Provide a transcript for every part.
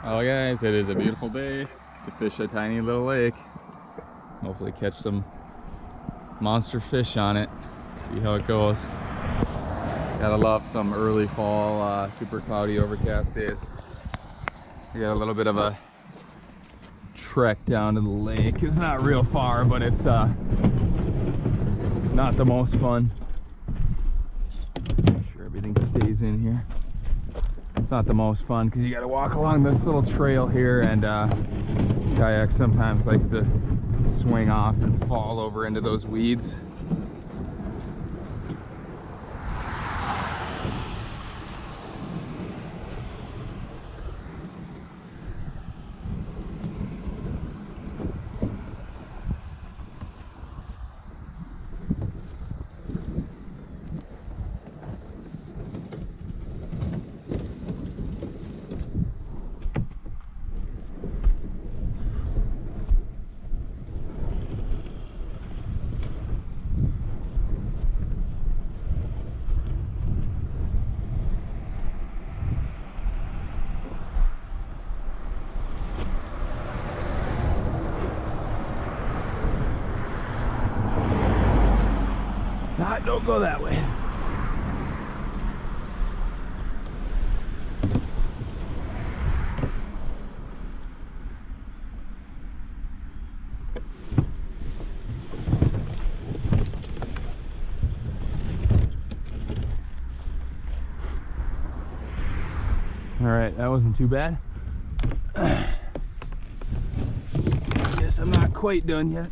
Well, guys, it is a beautiful day to fish a tiny little lake. Hopefully catch some monster fish on it. See how it goes. Gotta love some early fall, super cloudy, overcast days. We got a little bit of a trek down to the lake. It's not real far, but it's not the most fun. Make sure everything stays in here. It's not the most fun because you got to walk along this little trail here, and kayak sometimes likes to swing off and fall over into those weeds. Don't go that way. All right, that wasn't too bad. Guess I'm not quite done yet.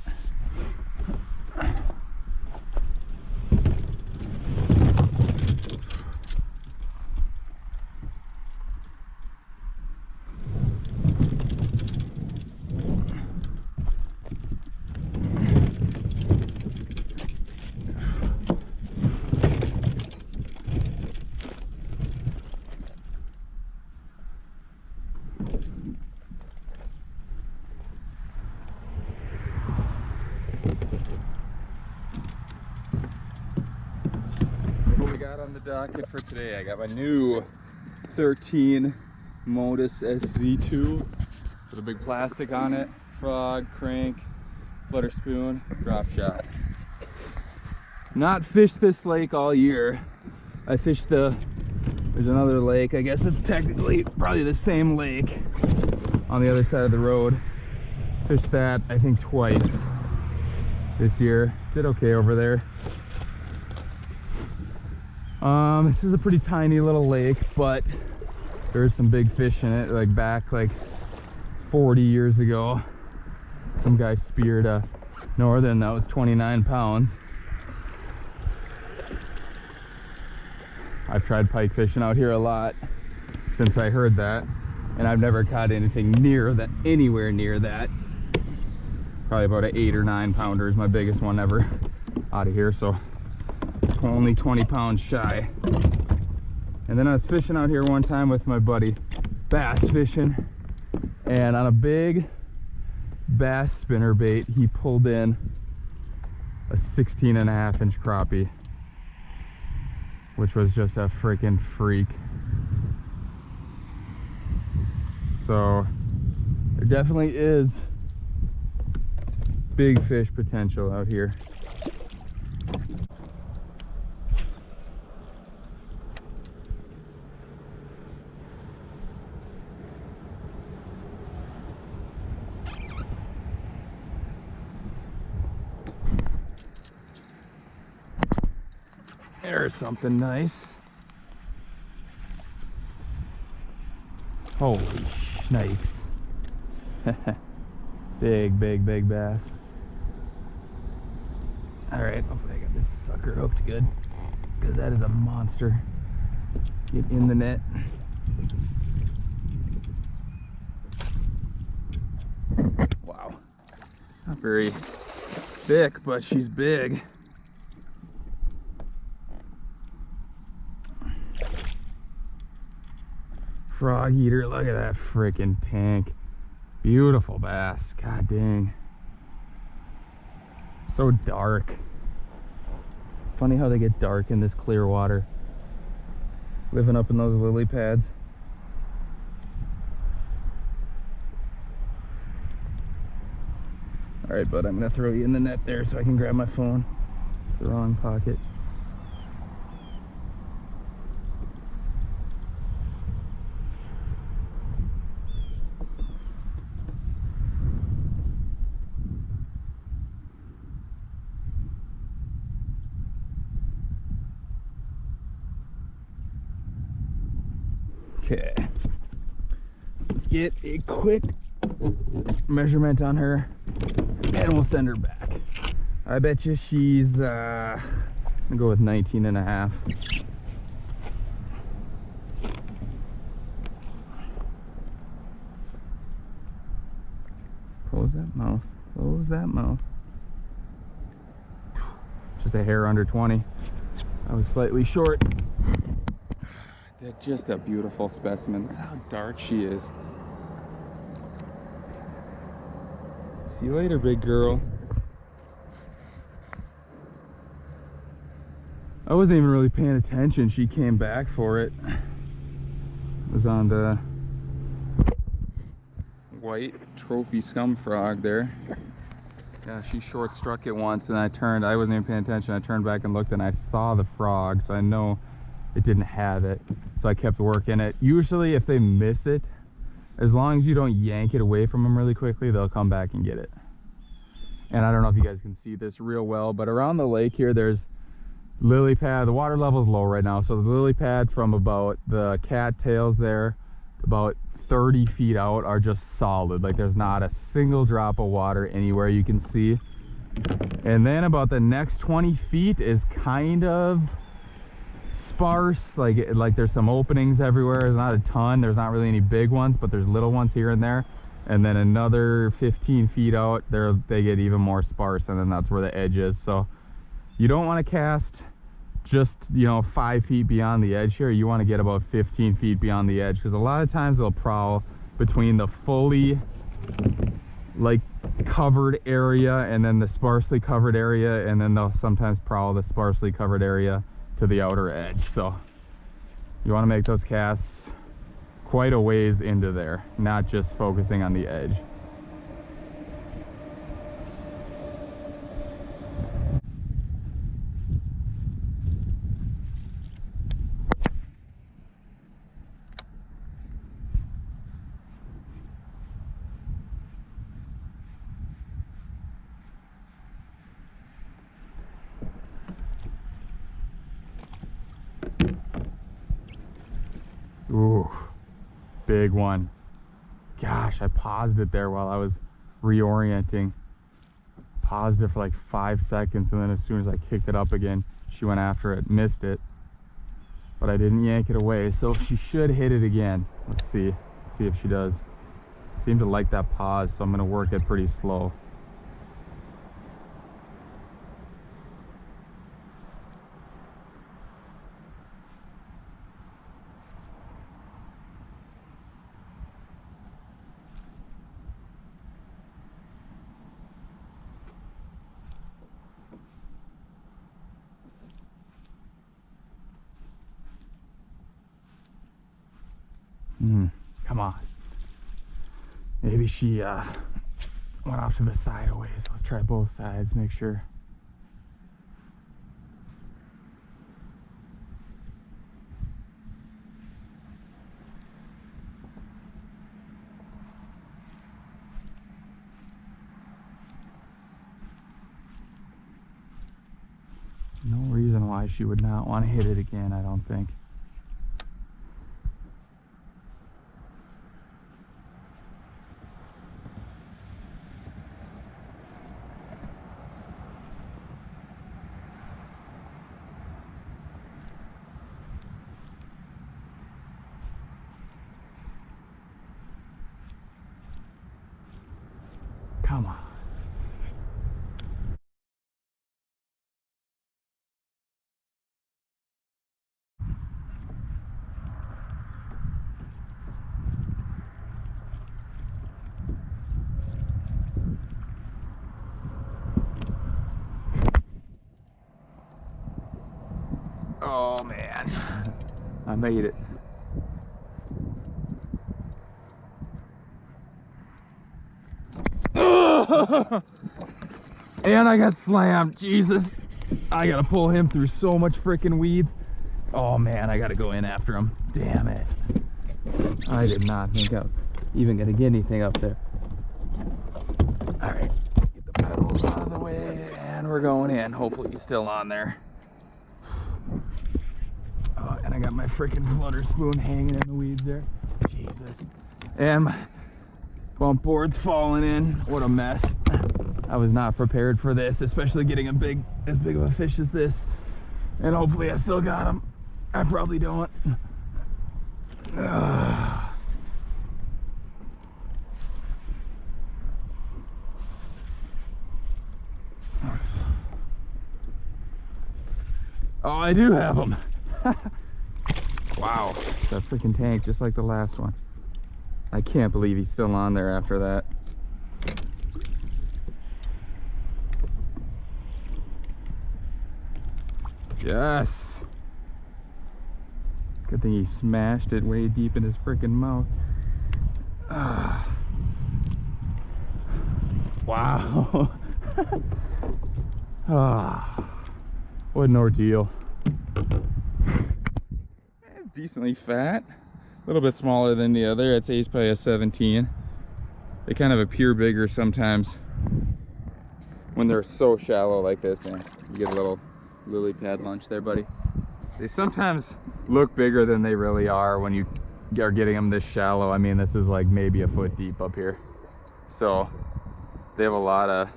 What we got on the docket for today? I got my new 13 Modus SZ2 with a big plastic on it, frog, crank, flutter spoon, drop shot. Not fished this lake all year. I fished there's another lake, I guess it's technically probably the same lake on the other side of the road. Fished that I think twice this year. Did okay over there. This is a pretty tiny little lake, but there's some big fish in it. Like back like 40 years ago, some guy speared a northern that was 29 pounds. I've tried pike fishing out here a lot since I heard that, and I've never caught anything near that, anywhere near that. Probably about an 8 or 9 pounder is my biggest one ever out of here, so only 20 pounds shy. And then I was fishing out here one time with my buddy, bass fishing, and on a big bass spinner bait, he pulled in a 16.5-inch crappie, which was just a freaking freak. So there definitely is big fish potential out here. There's something nice. Holy snakes. Big bass. All right, hopefully I got this sucker hooked good, because that is a monster. Get in the net. Wow. Not very thick, but she's big. Frog eater, look at that freaking tank. Beautiful bass. God dang. So dark. Funny how they get dark in this clear water. Living up in those lily pads. All right, bud, I'm gonna throw you in the net there so I can grab my phone. It's the wrong pocket. Okay, let's get a quick measurement on her and we'll send her back. I bet you she's I'm gonna go with 19 and a half. Close that mouth, close that mouth. Just a hair under 20. I was slightly short. Just a beautiful specimen. Look how dark she is. See you later, big girl. I wasn't even really paying attention. She came back for it. It was on the white trophy scum frog there. Yeah, she short struck it once and I wasn't even paying attention. I turned back and looked and I saw the frog, so I know it didn't have it. So I kept working it. Usually if they miss it, as long as you don't yank it away from them really quickly, they'll come back and get it. And I don't know if you guys can see this real well, but around the lake here, there's lily pad. The water level is low right now, so the lily pads from about the cattails there, about 30 feet out, are just solid. Like there's not a single drop of water anywhere you can see. And then about the next 20 feet is kind of sparse, like there's some openings everywhere. There's not a ton, there's not really any big ones, but there's little ones here and there. And then another 15 feet out there, they get even more sparse, and then that's where the edge is. So you don't want to cast just, you know, 5 feet beyond the edge here. You want to get about 15 feet beyond the edge, because a lot of times they'll prowl between the fully like covered area and then the sparsely covered area, and then they'll sometimes prowl the sparsely covered area to the outer edge. So you want to make those casts quite a ways into there, not just focusing on the edge. Ooh, big one. Gosh, I paused it there while I was reorienting. Paused it for like 5 seconds, and then as soon as I kicked it up again, she went after it, missed it. But I didn't yank it away, so she should hit it again. Let's see if she does. Seemed to like that pause, so I'm gonna work it pretty slow. Come on. Maybe she went off to the side a ways. Let's try both sides, make sure. No reason why she would not want to hit it again, I don't think. Come on. Oh man, I made it. And I got slammed. Jesus. I gotta pull him through so much freaking weeds. Oh man, I gotta go in after him. Damn it. I did not think I was even gonna get anything up there. All right, get the pedals out of the way and we're going in. Hopefully he's still on there. Oh, and I got my freaking flutter spoon hanging in the weeds there. Jesus. And my bump board's falling in. What a mess. I was not prepared for this, especially getting as big of a fish as this. And hopefully I still got him. I probably don't. Oh, I do have him. Wow, that freaking tank, just like the last one. I can't believe he's still on there after that. Yes. Good thing he smashed it way deep in his freaking mouth. Wow. What an ordeal. It's decently fat. A little bit smaller than the other. I'd say he's probably a 17. They kind of appear bigger sometimes when they're so shallow like this. And you get a little lily pad lunch there, buddy. They sometimes look bigger than they really are when you are getting them this shallow. I mean, this is like maybe a foot deep up here. So they have a lot of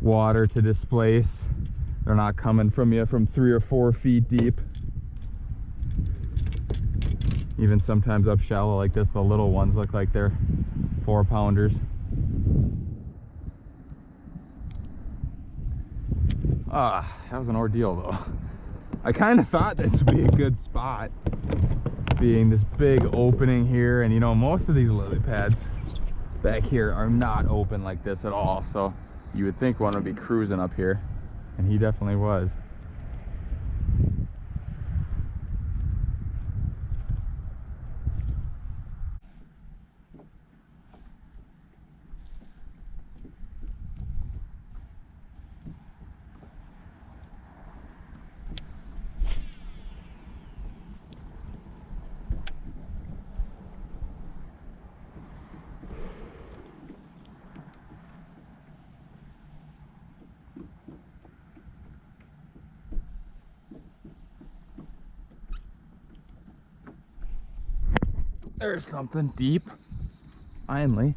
water to displace. They're not coming from you from 3 or 4 feet deep. Even sometimes up shallow like this, the little ones look like they're 4-pounders. That was an ordeal though. I kind of thought this would be a good spot, being this big opening here, and you know, most of these lily pads back here are not open like this at all, so you would think one would be cruising up here, and he definitely was. There's something deep, finally.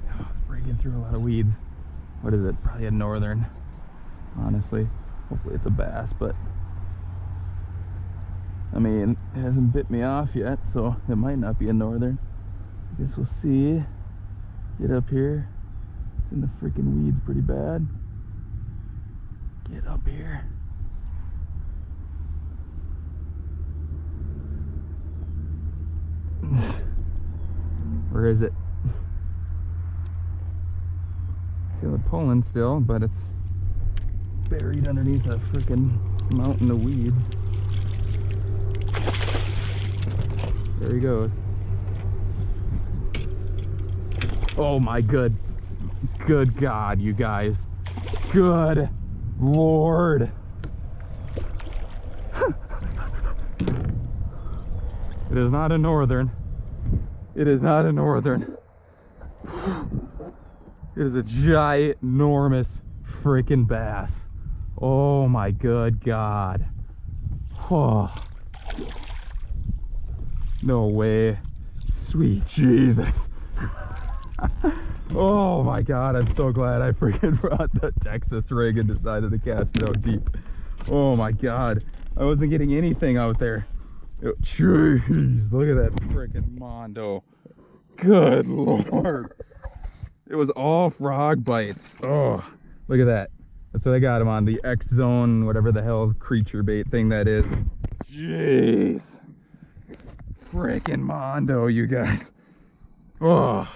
Oh, it's breaking through a lot of weeds. What is it? Probably a northern, honestly. Hopefully it's a bass, but I mean, it hasn't bit me off yet, so it might not be a northern. I guess we'll see. Get up here. It's in the freaking weeds pretty bad. Get up here. Where is it? I feel it pulling still, but it's buried underneath a freaking mountain of weeds. There he goes. Oh my good God, you guys. Good Lord. It is not a northern. It is not a northern. It is a ginormous freaking bass. Oh my good God. Oh. No way. Sweet Jesus. Oh my God, I'm so glad I freaking brought the Texas rig and decided to cast it out deep. Oh my God, I wasn't getting anything out there. Jeez, look at that freaking mondo. Good Lord. It was all frog bites. Oh, look at that. That's what I got him on, the X Zone, whatever the hell creature bait thing that is. Jeez. Freaking mondo, you guys. Oh.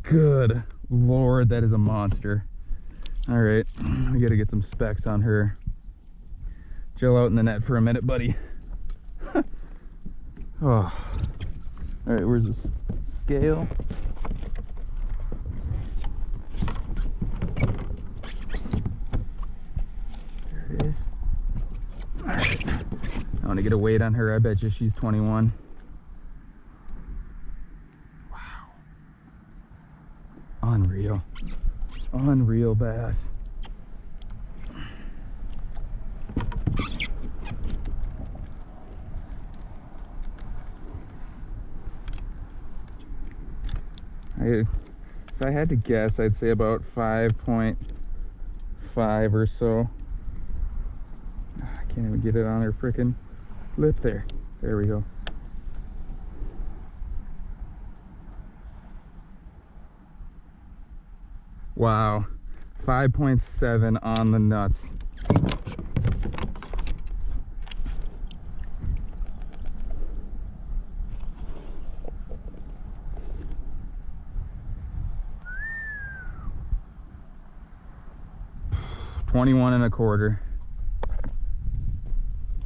Good Lord, that is a monster. All right, we gotta get some specs on her. Chill out in the net for a minute, buddy. Oh. All right, where's the scale? There it is. All right, I want to get a weight on her. I bet you she's 21. Wow. Unreal. Unreal bass. If I had to guess, I'd say about 5.5 or so. I can't even get it on her frickin' lip there. There we go. Wow, 5.7 on the nuts. $21.25.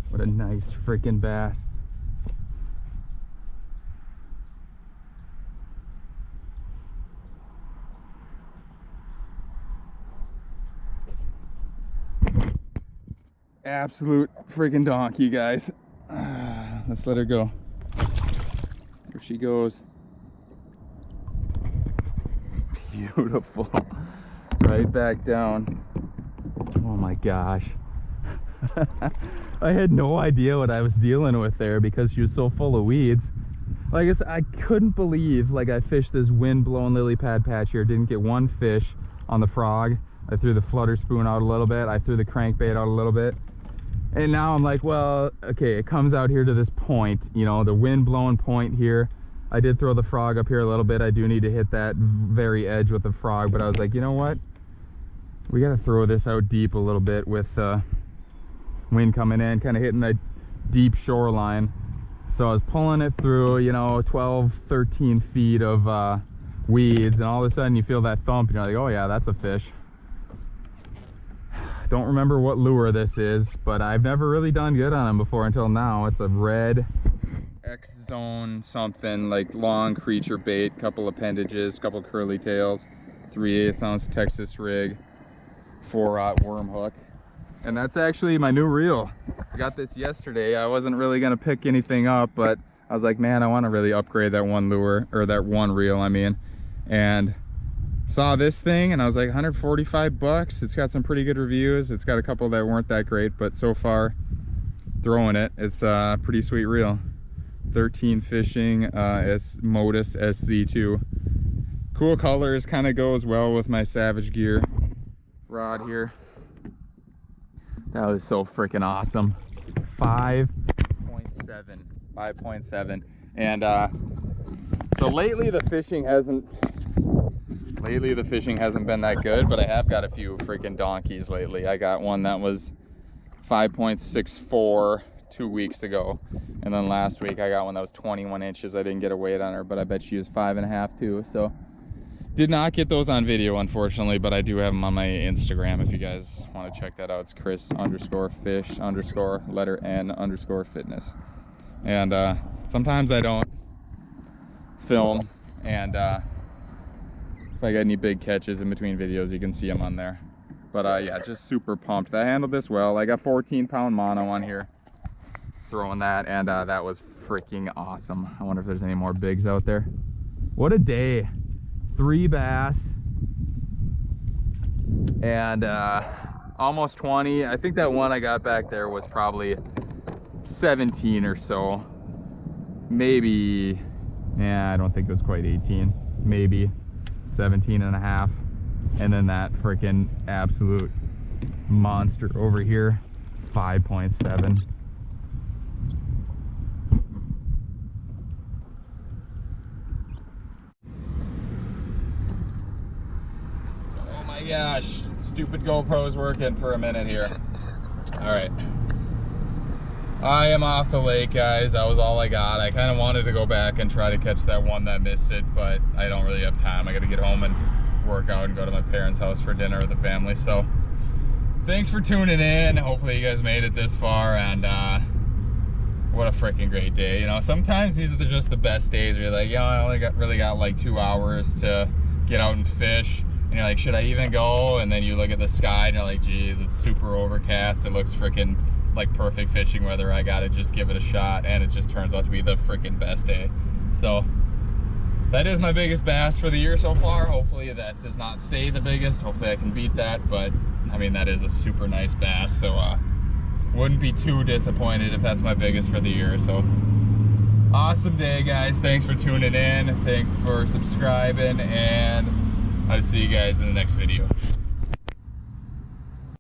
What a nice freaking bass. Absolute freaking donkey, guys. Let's let her go. Here she goes. Beautiful. Right back down. Oh my gosh. I had no idea what I was dealing with there because she was so full of weeds. Like I couldn't believe, like, I fished this wind-blown lily pad patch here, didn't get one fish on the frog. I threw the flutter spoon out a little bit, I threw the crankbait out a little bit, and now I'm like, well, okay, it comes out here to this point, you know, the wind-blown point here. I did throw the frog up here a little bit. I do need to hit that very edge with the frog, but I was like, you know what, we got to throw this out deep a little bit with wind coming in, kind of hitting that deep shoreline. So I was pulling it through, you know, 12, 13 feet of weeds, and all of a sudden you feel that thump and you're like, oh yeah, that's a fish. Don't remember what lure this is, but I've never really done good on them before until now. It's a red X-Zone something, like long creature bait, couple appendages, couple curly tails, 3/8 ounce Texas rig, 4-aught worm hook. And that's actually my new reel. I got this yesterday. I wasn't really gonna pick anything up, but I was like, man, I want to really upgrade that one lure, or that one reel, I mean. And saw this thing and I was like, 145 bucks. It's got some pretty good reviews. It's got a couple that weren't that great, but so far, throwing it. It's a pretty sweet reel. 13 fishing, Modus SZ2. Cool colors, kind of goes well with my Savage Gear rod here. That was so freaking awesome. 5.7. And so lately the fishing hasn't been that good, but I have got a few freaking donkeys lately. I got one that was 5.64 2 weeks ago, and then last week I got one that was 21 inches. I didn't get a weight on her, but I bet she was 5.5 too. So did not get those on video, unfortunately, but I do have them on my Instagram if you guys want to check that out. It's Chris_fish_N_fitness. And sometimes I don't film, and if I got any big catches in between videos, you can see them on there. But yeah, just super pumped. I handled this well. I got 14-pound mono on here, throwing that, and that was freaking awesome. I wonder if there's any more bigs out there. What a day. 3 bass and almost 20. I think that one I got back there was probably 17 or so, maybe. Yeah, I don't think it was quite 18, maybe 17 and a half. And then that freaking absolute monster over here, 5.7. Gosh, stupid GoPro's working for a minute here. All right, I am off the lake, guys. That was all I got. I kind of wanted to go back and try to catch that one that missed it, but I don't really have time. I got to get home and work out and go to my parents' house for dinner with the family. So thanks for tuning in. Hopefully you guys made it this far, and what a freaking great day. You know, sometimes these are just the best days where you're like, yo, I only really got like 2 hours to get out and fish. And you're like, should I even go? And then you look at the sky and you're like, geez, it's super overcast. It looks freaking like perfect fishing weather. I gotta just give it a shot. And it just turns out to be the freaking best day. So that is my biggest bass for the year so far. Hopefully that does not stay the biggest. Hopefully I can beat that. But I mean, that is a super nice bass. So wouldn't be too disappointed if that's my biggest for the year. So awesome day, guys. Thanks for tuning in. Thanks for subscribing, and I'll see you guys in the next video.